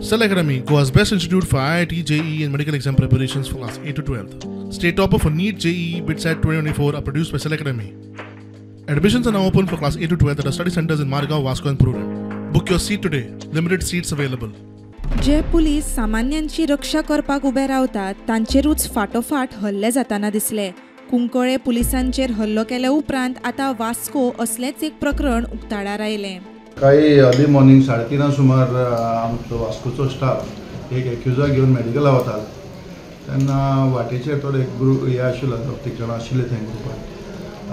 Cell Academy, Goa's best institute for IIT, JEE and medical exam preparations for class 8 to 12th. State topper for NEET, JEE, BITSAT 2024 are produced by Cell Academy. Admissions are now open for class 8 to 12th at our study centers in Margao, Vasco and Prudent. Book your seat today. Limited seats available. जे police सामान्यांची रक्षा करपाक उबे रावतात तांचेरूच फाटोफाट हल्ले जाताना दिसले. कुंकळे पुलिसांचेर हल्लो केल्या उपरांत आता वास्को असलेच एक प्रकरण उक्ताडार आयलें. काही अर्ली मॉर्निंग 3:30 सुमार आमचो वास्कोचो स्टाफ एक एक्युजा घेवन मेडिकला वतालो तेन्ना वाटेचेर थोडे एक ग्रूप हे आशिल्लो 10 जाण आशिल्ले थंय ग्रुपान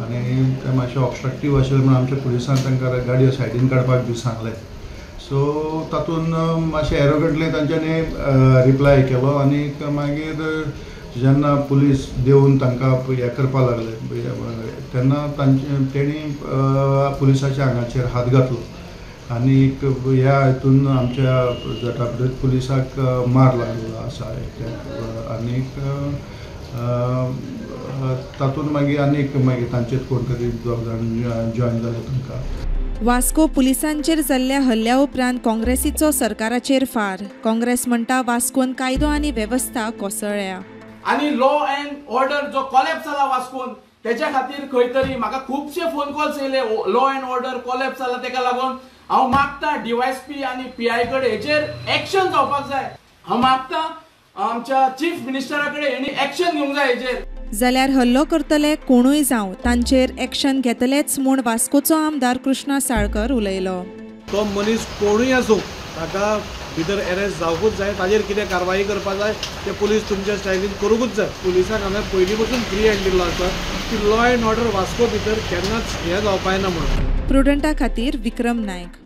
आनी ते मातशे ऑब्स्ट्रक्टीव आशिल्ले म्हणून आमच्या पुलिसांन तांकां गाडयो सायडीन काडपाक बी सांगलें. सो तातूंत मातशें एरोगंटली तांच्यांनी रिप्लाय केलो आनी मागीर जेन्ना पुलीस देवन तांकां हें करपाक लागले तेन्ना तेणी पुलिसाच्या आंगाचेर हात घातलो आनी ह्या हितून आमच्या जटापडेत पुलिसाक मार लागलो आसा आनीक तातूंत मागीर तांचेच कोण तरी 2 जाण जॉइन जाले तांकां. वास्को पुलिसांचेर जाल्ल्या हल्ल्या उपरांत काँग्रेसीचो सरकाराचेर फार. काँग्रेस म्हणटा वास्कोन कायदो आनी वेवस्था कोसळ्ळ्या आनी लॉ अँड ऑर्डर जो कॉलॅप्स जाला वास्कोन त्याच्या खातीर खंय तरी म्हाका खूबशे फोन कॉल्स येयले लॉ अँड ऑर्डर कॉलॅप्स जाला तेका लागून हांव मागता डीवायएसपी आनी पीआय कडेन हेचेर एक्शन जावपाक जाय. हांव मागता आमच्या चीफ मिनिस्टरा कडेन हेणी एक्शन घेवंक जाय हेचेर. जाल्यार हल्लो करतले कोणूय जावं तांचेर एक्शन घेतलेच म्हूण वास्कोचो आमदार कृष्णा साळकर उलयलो. तो मनीस कोणूय आसूं ताका भितर अरेस्ट जावपूच जाय. ताजेर कितें कारवाई करपाक जाय ते पुलीस तुमच्या स्टायलीन करूंकूच जाय. पुलिसांक हांवें पयलीं पासून फ्री हँड दिल्लो आसा की लॉ अँड ऑर्डर वास्को भितर केन्नाच हें जावपाक ना म्हणून. प्रुडंटा खातीर विक्रम नायक.